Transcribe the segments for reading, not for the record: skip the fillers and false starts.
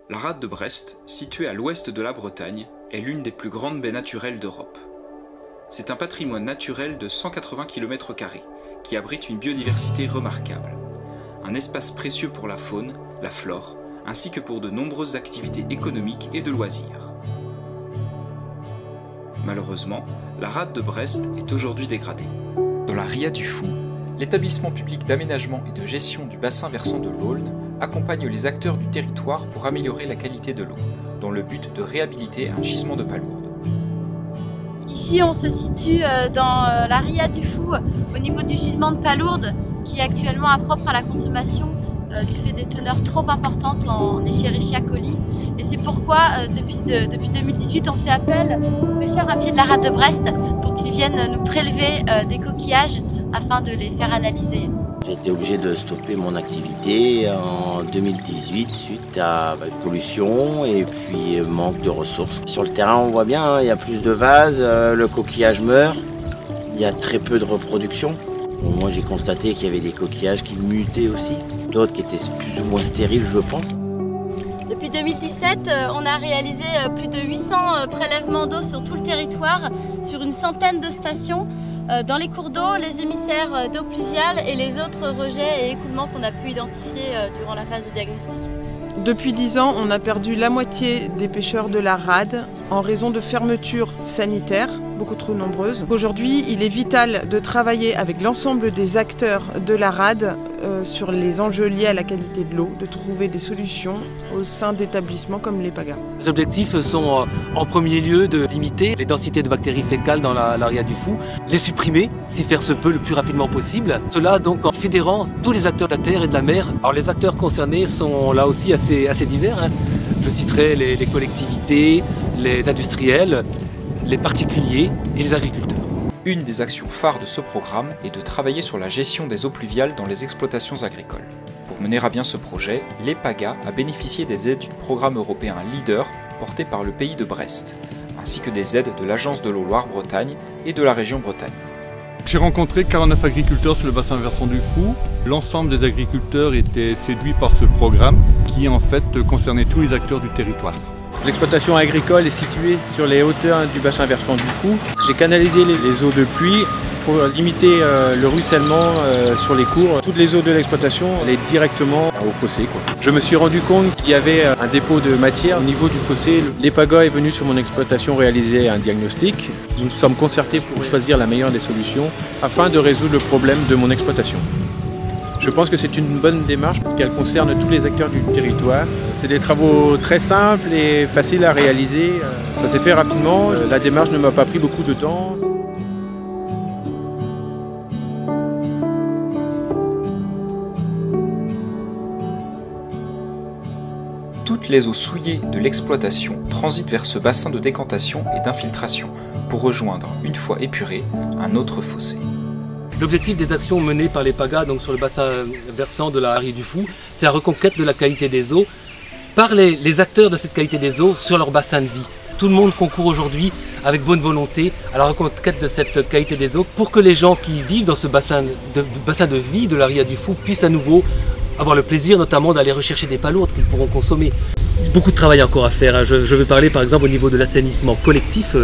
La rade de Brest, située à l'ouest de la Bretagne, est l'une des plus grandes baies naturelles d'Europe. C'est un patrimoine naturel de 180 km² qui abrite une biodiversité remarquable. Un espace précieux pour la faune, la flore, ainsi que pour de nombreuses activités économiques et de loisirs. Malheureusement, la rade de Brest est aujourd'hui dégradée. Dans la Ria du Fou, l'établissement public d'aménagement et de gestion du bassin versant de l'Aulne accompagne les acteurs du territoire pour améliorer la qualité de l'eau, dans le but de réhabiliter un gisement de palourdes. Ici, on se situe dans la Ria du Fou, au niveau du gisement de palourdes, qui est actuellement impropre à la consommation du fait des teneurs trop importantes en Escherichia coli. Et c'est pourquoi, depuis 2018, on fait appel aux pêcheurs à pied de la rade de Brest pour qu'ils viennent nous prélever des coquillages afin de les faire analyser. J'ai été obligé de stopper mon activité en 2018 suite à pollution et puis manque de ressources. Sur le terrain, on voit bien, il y a plus de vases, le coquillage meurt, il y a très peu de reproduction. Bon, moi j'ai constaté qu'il y avait des coquillages qui mutaient aussi, d'autres qui étaient plus ou moins stériles je pense. Depuis 2017, on a réalisé plus de 800 prélèvements d'eau sur tout le territoire, sur une centaine de stations, dans les cours d'eau, les émissaires d'eau pluviale et les autres rejets et écoulements qu'on a pu identifier durant la phase de diagnostic. Depuis 10 ans, on a perdu la moitié des pêcheurs de la rade en raison de fermetures sanitaires, beaucoup trop nombreuses. Aujourd'hui, il est vital de travailler avec l'ensemble des acteurs de la rade sur les enjeux liés à la qualité de l'eau, de trouver des solutions au sein d'établissements comme l'EPAGA. Les objectifs sont en premier lieu de limiter les densités de bactéries fécales dans la Ria du Fou, les supprimer, si faire se peut, le plus rapidement possible. Cela donc en fédérant tous les acteurs de la terre et de la mer. Alors les acteurs concernés sont là aussi assez divers. Je citerai les collectivités, les industriels, les particuliers et les agriculteurs. Une des actions phares de ce programme est de travailler sur la gestion des eaux pluviales dans les exploitations agricoles. Pour mener à bien ce projet, l'EPAGA a bénéficié des aides du programme européen LEADER porté par le pays de Brest, ainsi que des aides de l'Agence de l'eau Loire-Bretagne et de la région Bretagne. J'ai rencontré 49 agriculteurs sur le bassin versant du Fou. L'ensemble des agriculteurs étaient séduits par ce programme qui en fait concernait tous les acteurs du territoire. L'exploitation agricole est située sur les hauteurs du bassin versant du Fou. J'ai canalisé les eaux de pluie pour limiter le ruissellement sur les cours. Toutes les eaux de l'exploitation allaient directement au fossé. Je me suis rendu compte qu'il y avait un dépôt de matière au niveau du fossé. L'EPAGA est venu sur mon exploitation réaliser un diagnostic. Nous nous sommes concertés pour choisir la meilleure des solutions afin de résoudre le problème de mon exploitation. Je pense que c'est une bonne démarche parce qu'elle concerne tous les acteurs du territoire. C'est des travaux très simples et faciles à réaliser. Ça s'est fait rapidement. La démarche ne m'a pas pris beaucoup de temps. Toutes les eaux souillées de l'exploitation transitent vers ce bassin de décantation et d'infiltration pour rejoindre, une fois épuré, un autre fossé. L'objectif des actions menées par l'EPAGA donc sur le bassin versant de la Ria du Fou, c'est la reconquête de la qualité des eaux par les acteurs de cette qualité des eaux sur leur bassin de vie. Tout le monde concourt aujourd'hui avec bonne volonté à la reconquête de cette qualité des eaux pour que les gens qui vivent dans ce bassin de vie de la Ria du Fou puissent à nouveau avoir le plaisir notamment d'aller rechercher des palourdes qu'ils pourront consommer. Beaucoup de travail encore à faire. Je veux parler par exemple au niveau de l'assainissement collectif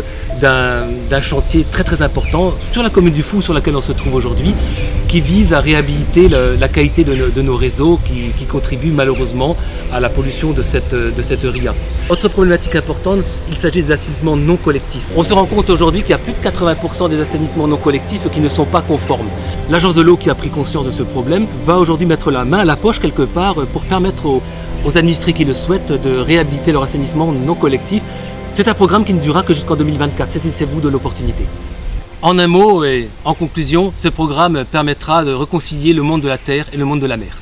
d'un chantier très important sur la commune du Fou sur laquelle on se trouve aujourd'hui qui vise à réhabiliter la qualité de nos réseaux qui contribuent malheureusement à la pollution de cette Ria. Autre problématique importante, il s'agit des assainissements non collectifs. On se rend compte aujourd'hui qu'il y a plus de 80% des assainissements non collectifs qui ne sont pas conformes. L'Agence de l'eau qui a pris conscience de ce problème va aujourd'hui mettre la main à la poche quelque part pour permettre aux administrés qui le souhaitent de réhabiliter leur assainissement non collectif. C'est un programme qui ne durera que jusqu'en 2024, saisissez-vous de l'opportunité. En un mot et en conclusion, ce programme permettra de réconcilier le monde de la terre et le monde de la mer.